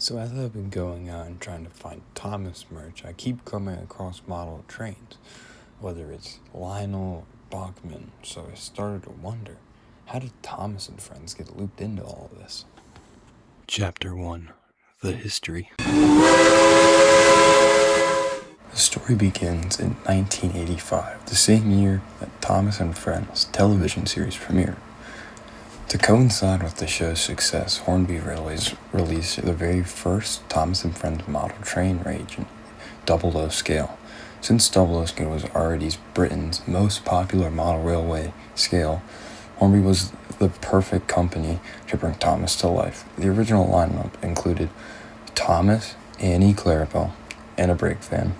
So as I've been going out and trying to find Tomix merch, I keep coming across model trains, whether it's Lionel or Bachmann. So I started to wonder, how did Tomix and friends get looped into all of this? Chapter 1. The History. The story begins in 1985, the same year that Tomix and Friends television series premiered. To coincide with the show's success, Hornby Railways released the very first Tomix and Friends model train range in OO Scale. Since OO Scale was already Britain's most popular model railway scale, Hornby was the perfect company to bring Tomix to life. The original lineup included Tomix, Annie Clarabelle, and a brake van.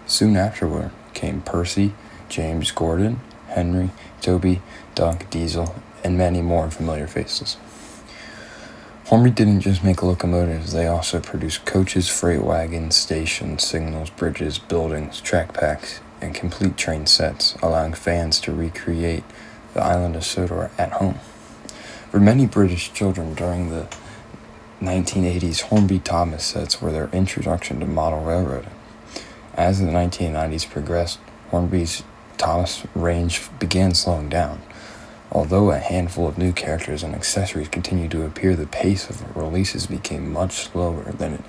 Soon afterward came Percy, James, Gordon, Henry, Toby, Doug, Diesel, and many more familiar faces. Hornby didn't just make locomotives, they also produced coaches, freight wagons, stations, signals, bridges, buildings, track packs, and complete train sets, allowing fans to recreate the Island of Sodor at home. For many British children during the 1980s, Hornby Tomix sets were their introduction to model railroading. As the 1990s progressed, Hornby's Tomix range began slowing down. Although a handful of new characters and accessories continued to appear, the pace of releases became much slower than it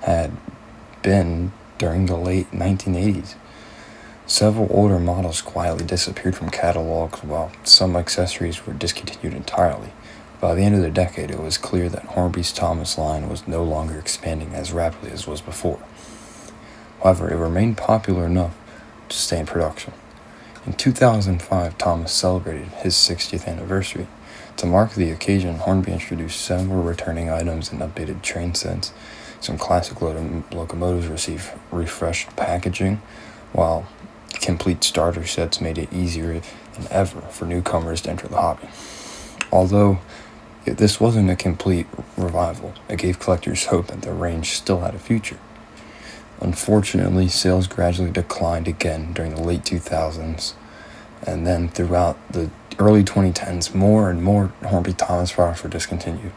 had been during the late 1980s. Several older models quietly disappeared from catalogs, while some accessories were discontinued entirely. By the end of the decade, it was clear that Hornby's Tomix line was no longer expanding as rapidly as was before. However, it remained popular enough to stay in production. In 2005, Tomix celebrated his 60th anniversary. To mark the occasion, Hornby introduced several returning items and updated train sets. Some classic locomotives received refreshed packaging, while complete starter sets made it easier than ever for newcomers to enter the hobby. Although this wasn't a complete revival, it gave collectors hope that the range still had a future. Unfortunately, sales gradually declined again during the late 2000s, and then throughout the early 2010s, more and more Hornby Tomix products were discontinued.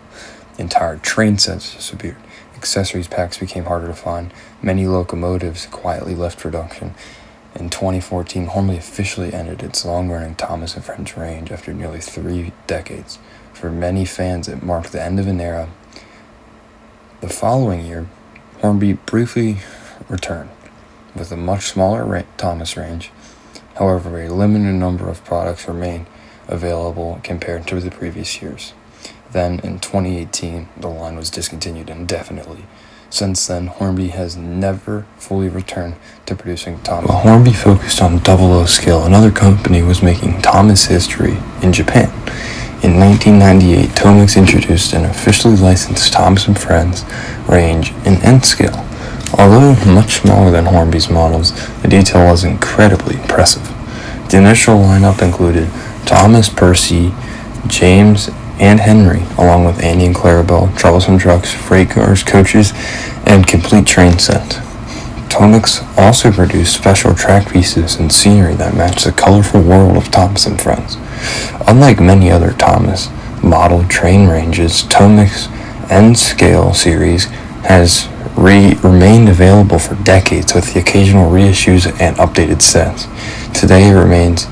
Entire train sets disappeared. Accessories packs became harder to find. Many locomotives quietly left production. In 2014, Hornby officially ended its long-running Tomix and Friends range after nearly 3 decades. For many fans, it marked the end of an era. The following year, Hornby briefly returned with a much smaller Tomix range. However, a limited number of products remained available compared to the previous years. Then, in 2018, the line was discontinued indefinitely. Since then, Hornby has never fully returned to producing Tomix. While Hornby focused on OO Scale, another company was making Tomix history in Japan. In 1998, Tomix introduced an officially licensed Tomix and Friends range in N scale. Although much smaller than Hornby's models, the detail was incredibly impressive. The initial lineup included Tomix, Percy, James, and Henry, along with Annie and Clarabelle, troublesome trucks, freight cars, coaches, and complete train sets. Tomix also produced special track pieces and scenery that matched the colorful world of Tomix and Friends. Unlike many other Tomix model train ranges, Tomix N Scale series has remained available for decades with the occasional reissues and updated sets. Today it remains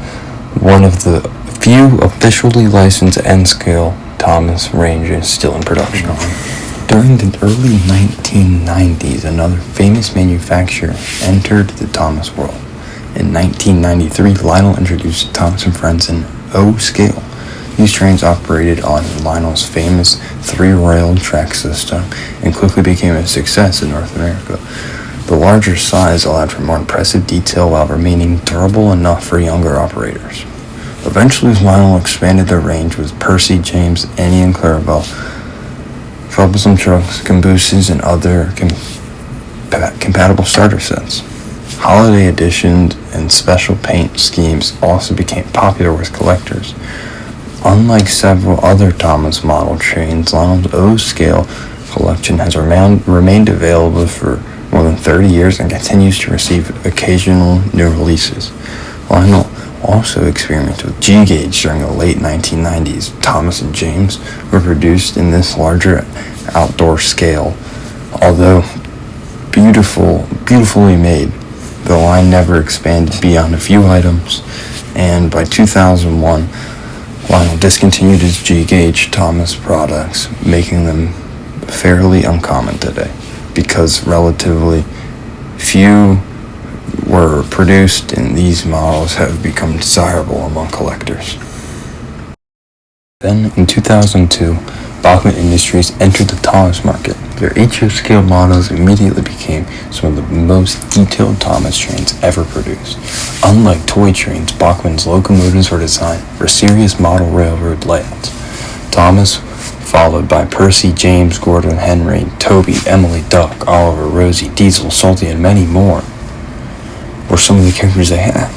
one of the few officially licensed N-scale Tomix ranges still in production. During the early 1990s, another famous manufacturer entered the Tomix world. In 1993, Lionel introduced Tomix and Friends in OO Scale. These trains operated on Lionel's famous 3-rail track system and quickly became a success in North America. The larger size allowed for more impressive detail while remaining durable enough for younger operators. Eventually, Lionel expanded their range with Percy, James, Annie, and Clarabelle, troublesome trucks, cabooses, and other compatible starter sets. Holiday editions and special paint schemes also became popular with collectors. Unlike several other Tomix model trains, Lionel's OO Scale collection has remained available for more than 30 years and continues to receive occasional new releases. Lionel also experimented with G-gauge during the late 1990s. Tomix and James were produced in this larger outdoor scale Although beautifully made, the line never expanded beyond a few items, and by 2001, Lionel discontinued his G-gauge Thomas products, making them fairly uncommon today, because relatively few were produced and these models have become desirable among collectors. Then in 2002, Bachmann Industries entered the Tomix market. Their HO scale models immediately became some of the most detailed Tomix trains ever produced. Unlike toy trains, Bachmann's locomotives were designed for serious model railroad layouts. Tomix, followed by Percy, James, Gordon, Henry, Toby, Emily, Duck, Oliver, Rosie, Diesel, Salty, and many more, were some of the characters they had.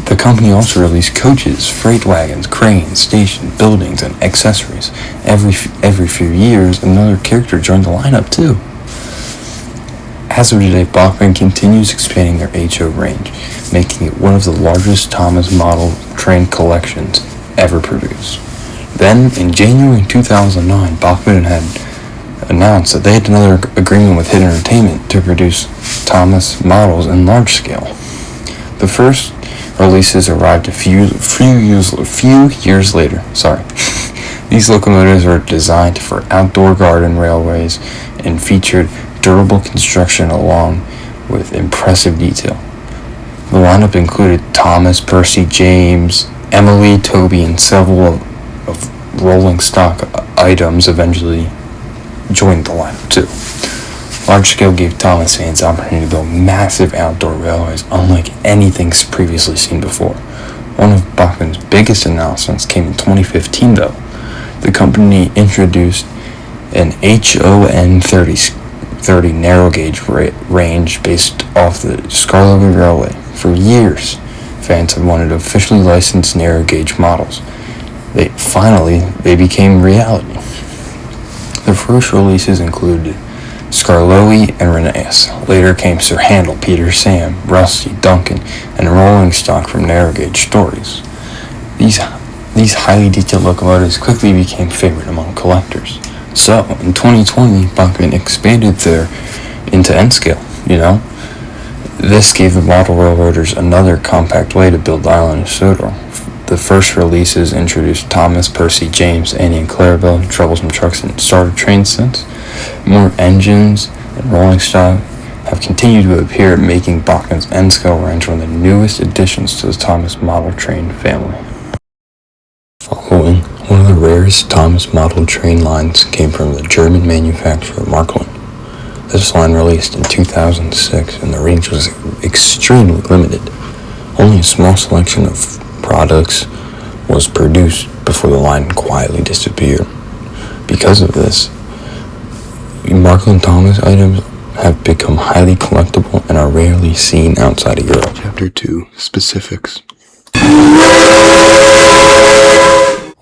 The company also released coaches, freight wagons, cranes, stations, buildings, and accessories. Every few years, another character joined the lineup too. As of today, Bachmann continues expanding their HO range, making it one of the largest Tomix model train collections ever produced. Then, in January 2009, Bachmann had announced that they had another agreement with Hit Entertainment to produce Tomix models in large scale. The first releases arrived a few years later. These locomotives were designed for outdoor garden railways and featured durable construction along with impressive detail. The lineup included Tomix, Percy, James, Emily, Toby, and several of rolling stock items eventually joined the lineup too. Large scale gave Tomix fans the opportunity to build massive outdoor railways unlike anything previously seen before. One of Bachmann's biggest announcements came in 2015 though. The company introduced an HON 30 narrow gauge range based off the Skarloey Railway. For years, fans have wanted officially licensed narrow gauge models. They became reality. The first releases included Skarloey and Reneus. Later came Sir Handel, Peter Sam, Rusty, Duncan, and rolling stock from narrow gauge stories. These highly detailed locomotives quickly became favorite among collectors. So, in 2020, Bachmann expanded into N scale, This gave the model railroaders another compact way to build the Island of Sodor. The first releases introduced Tomix, Percy, James, Annie, and Clarabelle, troublesome trucks, and starter train sets. More engines and rolling stock have continued to appear, making Bachmann's N-scale range one of the newest additions to the Tomix model train family. Following, one of the rarest Tomix model train lines came from the German manufacturer Märklin. This line released in 2006, and the range was extremely limited. Only a small selection of products was produced before the line quietly disappeared. Because of this, Märklin Tomix items have become highly collectible and are rarely seen outside of Europe. Chapter 2, Specifics.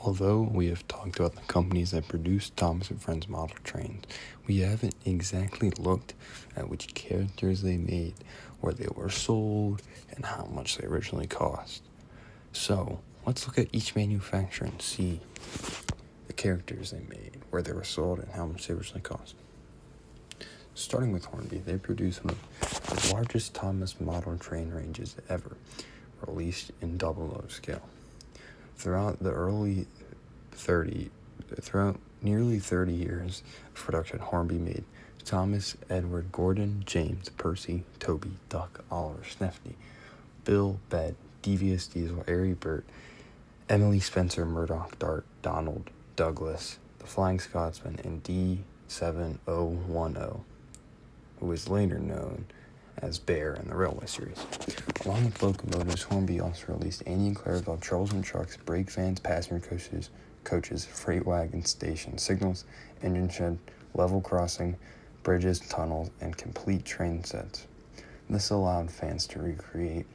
Although we have talked about the companies that produce Tomix and Friends model trains, we haven't exactly looked at which characters they made, where they were sold, and how much they originally cost. So, let's look at each manufacturer and see the characters they made, where they were sold, and how much they originally cost. Starting with Hornby, they produced one of the largest Tomix model train ranges ever, released in OO scale. Throughout nearly 30 years of production, Hornby made Tomix, Edward, Gordon, James, Percy, Toby, Duck, Oliver, Snefty, Bill, Bet, Devious, Diesel, Airy, Bert, Emily, Spencer, Murdoch, Dart, Donald, Douglas, the Flying Scotsman, and D7010, who was later known as Bear in the Railway series. Along with locomotives, Hornby also released Annie and Clarabelle troublesome trucks, brake vans, passenger coaches, freight wagons, stations, signals, engine shed, level crossing, bridges, tunnels, and complete train sets. This allowed fans to recreate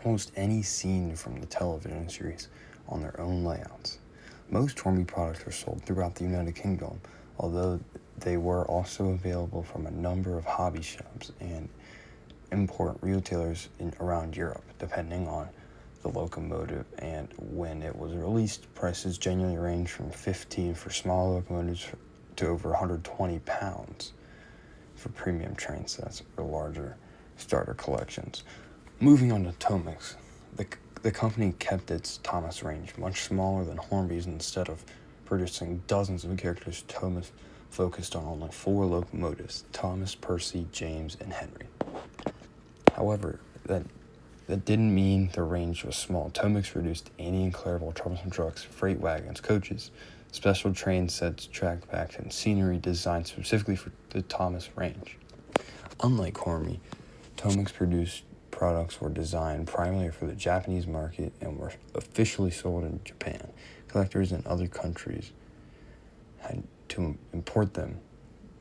almost any scene from the television series on their own layouts. Most Hornby products are sold throughout the United Kingdom, although they were also available from a number of hobby shops and import retailers around Europe, depending on the locomotive and when it was released. Prices generally range from $15 for small locomotives to over £120 for premium train sets or larger starter collections. Moving on to Tomix, the company kept its Thomas range much smaller than Hornby's. Instead of producing dozens of characters, Tomix focused on only 4 locomotives: Thomas, Percy, James, and Henry. However, that didn't mean the range was small. Tomix produced anti-enclosable troublesome trucks, freight wagons, coaches, special train sets, track packs, and scenery designed specifically for the Thomas range. Unlike Hornby, Tomix produced products were designed primarily for the Japanese market and were officially sold in Japan. Collectors in other countries had to import them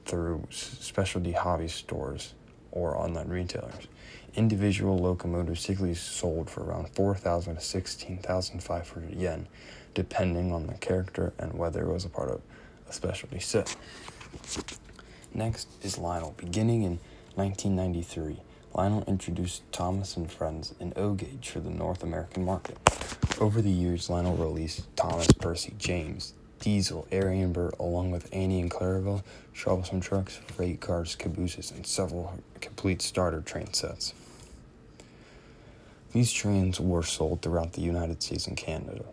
through specialty hobby stores or online retailers. Individual locomotives typically sold for around 4,000 to 16,500 yen, depending on the character and whether it was a part of a specialty set. Next is Lionel. Beginning in 1993, Lionel introduced Thomas and Friends in O gauge for the North American market. Over the years, Lionel released Thomas, Percy, James, Diesel, Arianber, along with Annie and Clarabelle, troublesome trucks, freight cars, cabooses, and several complete starter train sets. These trains were sold throughout the United States and Canada,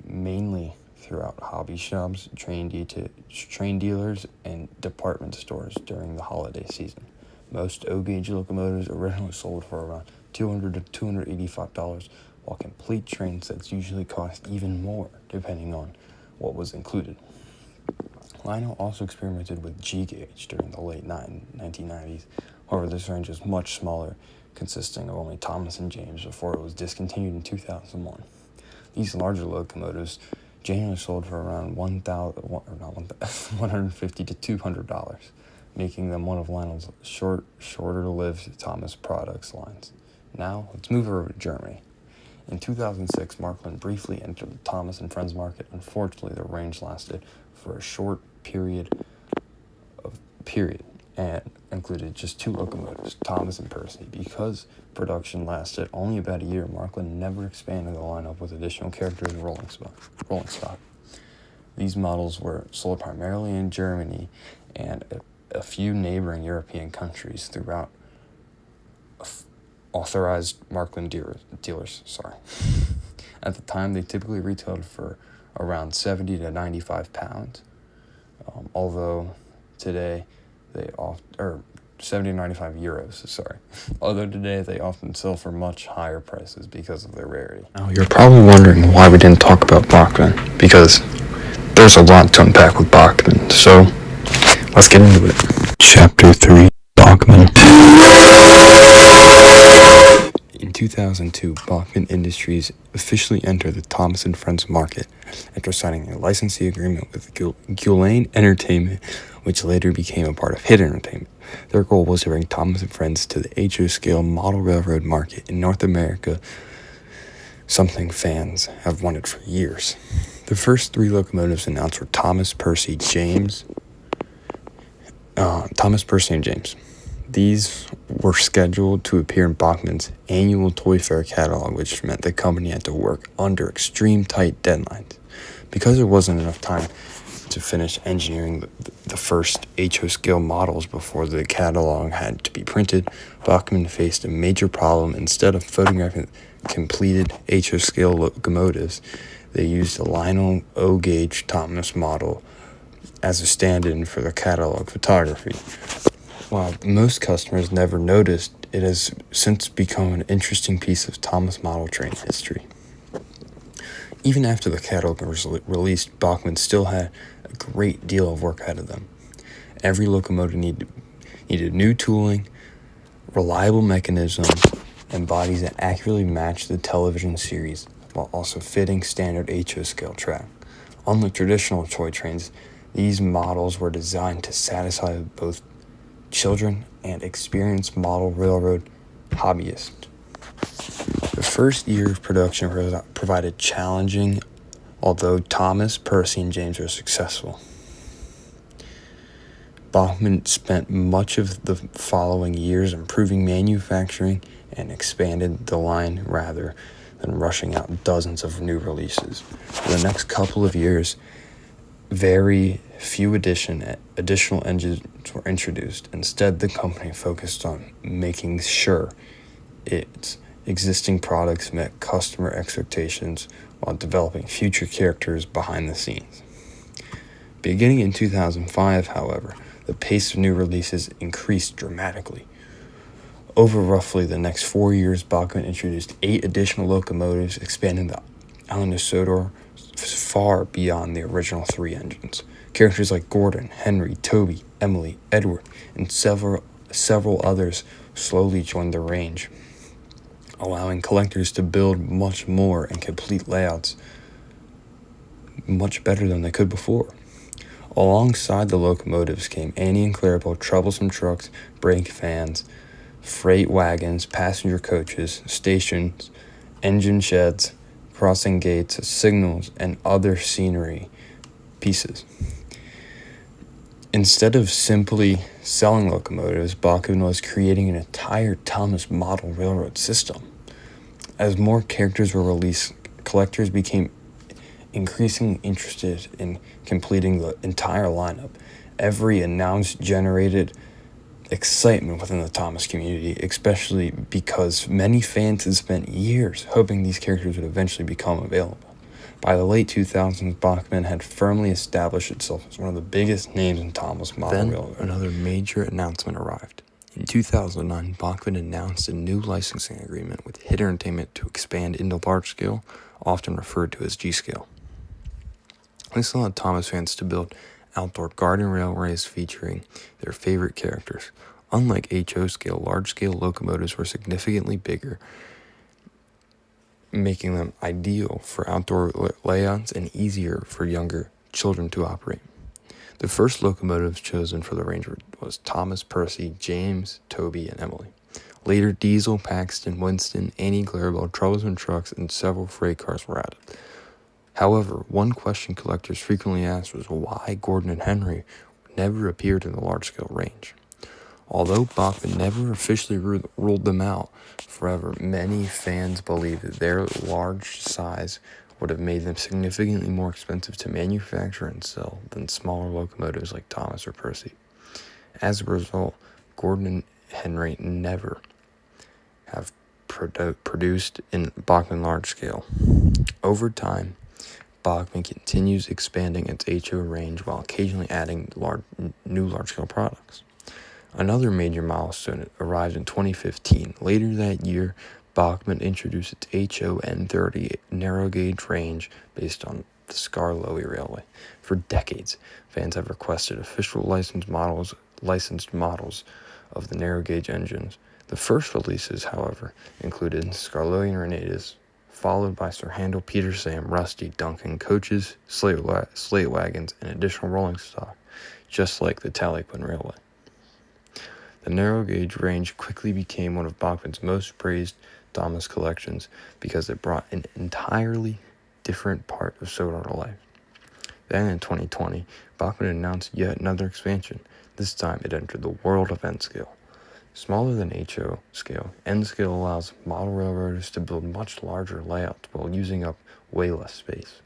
mainly throughout hobby shops, train dealers, and department stores during the holiday season. Most O-gauge locomotives originally sold for around $200 to $285, while complete train sets usually cost even more, depending on what was included. Lionel also experimented with G-gauge during the late 1990s. However, this range was much smaller, consisting of only Thomas and James before it was discontinued in 2001. These larger locomotives generally sold for around $150 to $200, making them one of Lionel's shorter-lived Thomas products lines. Now, let's move over to Germany. In 2006, Märklin briefly entered the Thomas and Friends market. Unfortunately, the range lasted for a short period and included just 2 locomotives, Thomas and Percy. Because production lasted only about a year, Märklin never expanded the lineup with additional characters and rolling stock. These models were sold primarily in Germany and a few neighboring European countries throughout authorized Märklin dealers. At the time, they typically retailed for around 70 to 95 pounds, although today 70 to 95 euros, although today they often sell for much higher prices because of their rarity. Now, you're probably wondering why we didn't talk about Bachmann, because there's a lot to unpack with Bachmann, so let's get into it. Chapter 3, Bachmann. In 2002, Bachmann Industries officially entered the Thomas and Friends market after signing a licensing agreement with Gulane Entertainment, which later became a part of Hit Entertainment. Their goal was to bring Thomas and Friends to the OO Scale model railroad market in North America, something fans have wanted for years. The first 3 locomotives announced were Thomas, Percy, and James. These were scheduled to appear in Bachmann's annual Toy Fair catalog, which meant the company had to work under extreme tight deadlines. Because there wasn't enough time to finish engineering the first OO Scale models before the catalog had to be printed, Bachmann faced a major problem. Instead of photographing completed OO Scale locomotives, they used the Lionel O gauge Thomas model as a stand-in for the catalog photography. While most customers never noticed, it has since become an interesting piece of Thomas model train history. Even after the catalog was released, Bachmann still had a great deal of work ahead of them. Every locomotive needed new tooling, reliable mechanisms, and bodies that accurately matched the television series while also fitting standard OO Scale track. Unlike traditional toy trains, these models were designed to satisfy both children and experienced model railroad hobbyists. The first year of production provided challenging, although Thomas, Percy, and James were successful. Bachmann spent much of the following years improving manufacturing and expanded the line rather than rushing out dozens of new releases. For the next couple of years, very few additional engines were introduced. Instead, the company focused on making sure its existing products met customer expectations while developing future characters behind the scenes. Beginning in 2005, however, the pace of new releases increased dramatically. Over roughly the next 4 years, Bachmann introduced 8 additional locomotives, expanding the Island of Sodor far beyond the original 3 engines. Characters like Gordon, Henry, Toby, Emily, Edward, and several others slowly joined the range, allowing collectors to build much more and complete layouts much better than they could before. Alongside the locomotives came anti-unclearable troublesome trucks, brake fans, freight wagons, passenger coaches, stations, engine sheds, crossing gates, signals, and other scenery pieces. Instead of simply selling locomotives, Bachmann was creating an entire Thomas model railroad system. As more characters were released, collectors became increasingly interested in completing the entire lineup. Every announce generated excitement within the Thomas community, especially because many fans had spent years hoping these characters would eventually become available. By the late 2000s, Bachmann had firmly established itself as one of the biggest names in Thomas model railroad. Another major announcement arrived. In 2009, Bachmann announced a new licensing agreement with Hit Entertainment to expand into large scale, often referred to as G-Scale. This allowed Thomas fans to build outdoor garden railways featuring their favorite characters. Unlike OO Scale, large-scale locomotives were significantly bigger, making them ideal for outdoor layouts and easier for younger children to operate. The first locomotives chosen for the range was Thomas, Percy, James, Toby, and Emily. Later, Diesel, Paxton, Winston, Annie Clarabelle, troublesome trucks, and several freight cars were added. However, one question collectors frequently asked was why Gordon and Henry never appeared in the large-scale range. Although Bachmann never officially ruled them out forever, many fans believe that their large size would have made them significantly more expensive to manufacture and sell than smaller locomotives like Thomas or Percy. As a result, Gordon and Henry never have produced in Bachmann large scale. Over time, Bachmann continues expanding its HO range while occasionally adding new large-scale products. Another major milestone arrived in 2015. Later that year, Bachmann introduced its HO N30 narrow-gauge range based on the Skarloey Railway. For decades, fans have requested official licensed models of the narrow-gauge engines. The first releases, however, included Skarloey and Renatus, followed by Sir Handel, Peter Sam, Rusty, Duncan, coaches, slate wagons, and additional rolling stock, just like the Taliesin Railway. The narrow gauge range quickly became one of Bachmann's most praised Thomas collections because it brought an entirely different part of Sodor to life. Then in 2020, Bachmann announced yet another expansion. This time it entered the world of N-Scale. Smaller than HO scale, N-Scale allows model railroaders to build much larger layouts while using up way less space.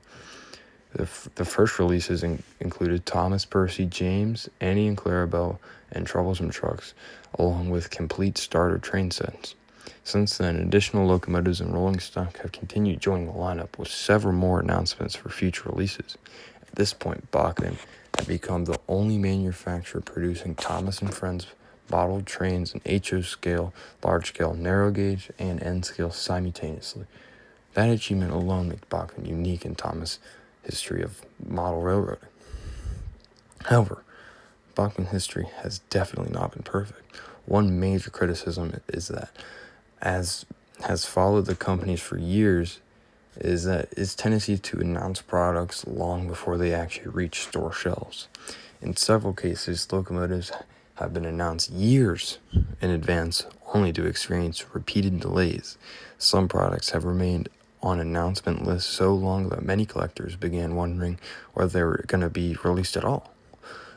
The first releases included Thomas, Percy, James, Annie and Clarabelle, and troublesome trucks, along with complete starter train sets. Since then, additional locomotives and rolling stock have continued joining the lineup, with several more announcements for future releases. At this point, Bachmann had become the only manufacturer producing Thomas and Friends modeled trains in HO scale, large scale, narrow gauge, and N scale simultaneously. That achievement alone made Bachmann unique in Thomas' history of model railroading. However, Bachmann's history has definitely not been perfect. One major criticism is that, as has followed the companies for years, is that its tendency to announce products long before they actually reach store shelves. In several cases, locomotives have been announced years in advance, only to experience repeated delays. Some products have remained on announcement lists so long that many collectors began wondering whether they were going to be released at all.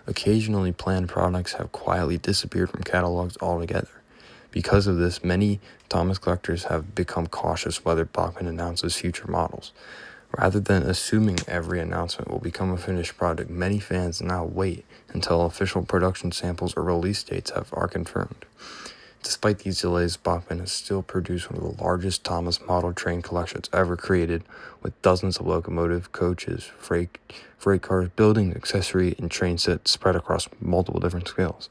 Occasionally, planned products have quietly disappeared from catalogs altogether. Because of this, many Thomas collectors have become cautious whether Bachmann announces future models. Rather than assuming every announcement will become a finished product, many fans now wait until official production samples or release dates are confirmed. Despite these delays, Bachmann has still produced one of the largest Thomas model train collections ever created, with dozens of locomotive, coaches, freight cars, building, accessory, and train sets spread across multiple different scales.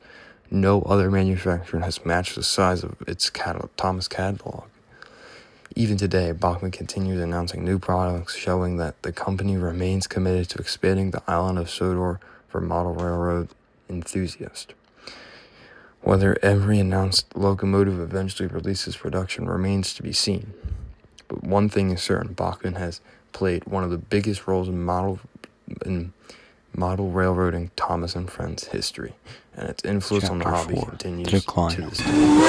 No other manufacturer has matched the size of its Thomas catalog. Even today, Bachmann continues announcing new products, showing that the company remains committed to expanding the Island of Sodor for model railroad enthusiasts. Whether every announced locomotive eventually releases production remains to be seen. But one thing is certain, Bachmann has played one of the biggest roles in model railroading Thomas and Friends history, and its influence on the hobby continues to this day.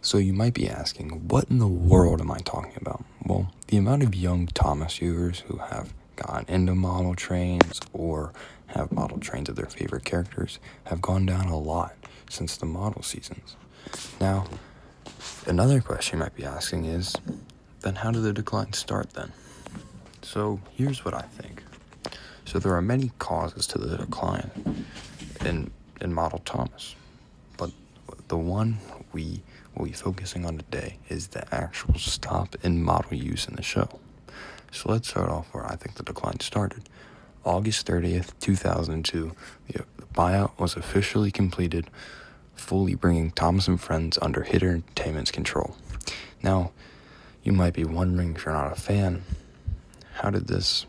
So you might be asking, what in the world am I talking about? Well, the amount of young Thomas viewers who have gotten into model trains or have model trains of their favorite characters have gone down a lot since the model seasons. Now, another question you might be asking is, then how did the decline start then? So here's what I think. So there are many causes to the decline in model Thomas, but the one we will be focusing on today is the actual stop in model use in the show. So let's start off where I think the decline started. August 30th, 2002, the buyout was officially completed, fully bringing Thomas and Friends under Hit Entertainment's control. Now, you might be wondering, if you're not a fan, how did this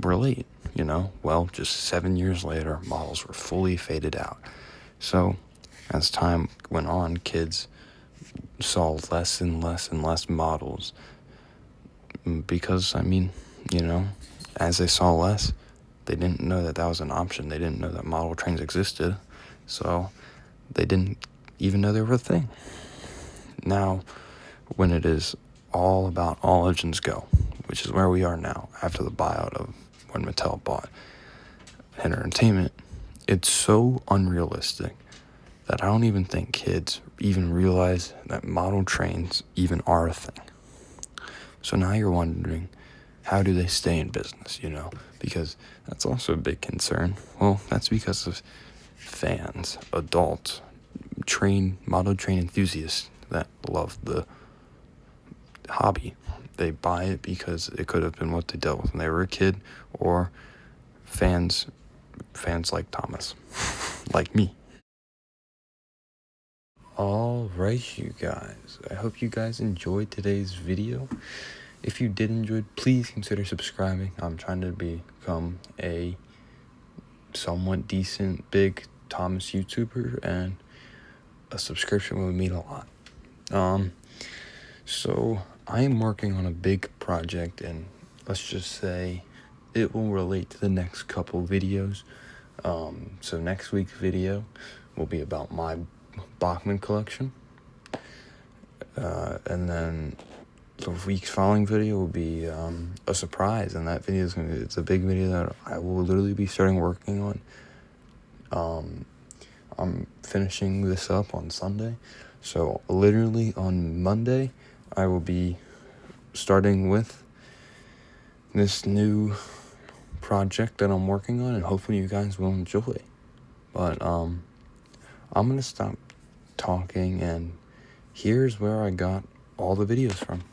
relate? Well, just 7 years later, models were fully faded out. So, as time went on, kids saw less and less and less models because, as they saw less, they didn't know that was an option. They didn't know that model trains existed, so they didn't even know they were a thing. Now, when it is all about All Legends Go, which is where we are now after the buyout of when Mattel bought Entertainment, it's so unrealistic that I don't even think kids even realize that model trains even are a thing. So now you're wondering, how do they stay in business, Because that's also a big concern. Well, that's because of fans, adults, model train enthusiasts that love the hobby. They buy it because it could have been what they dealt with when they were a kid, or fans like Thomas, like me. Alright, you guys, I hope you guys enjoyed today's video. If you did enjoy, please consider subscribing. I'm trying to become a somewhat decent big Thomas YouTuber, and a subscription would mean a lot. So I am working on a big project, and let's just say it will relate to the next couple videos. So next week's video will be about my Bachmann collection, and then the week's following video will be a surprise, and that video it's a big video that I will literally be starting working on. I'm finishing this up on Sunday, so literally on Monday I will be starting with this new project that I'm working on, and hopefully you guys will enjoy. But I'm gonna stop talking, and here's where I got all the videos from.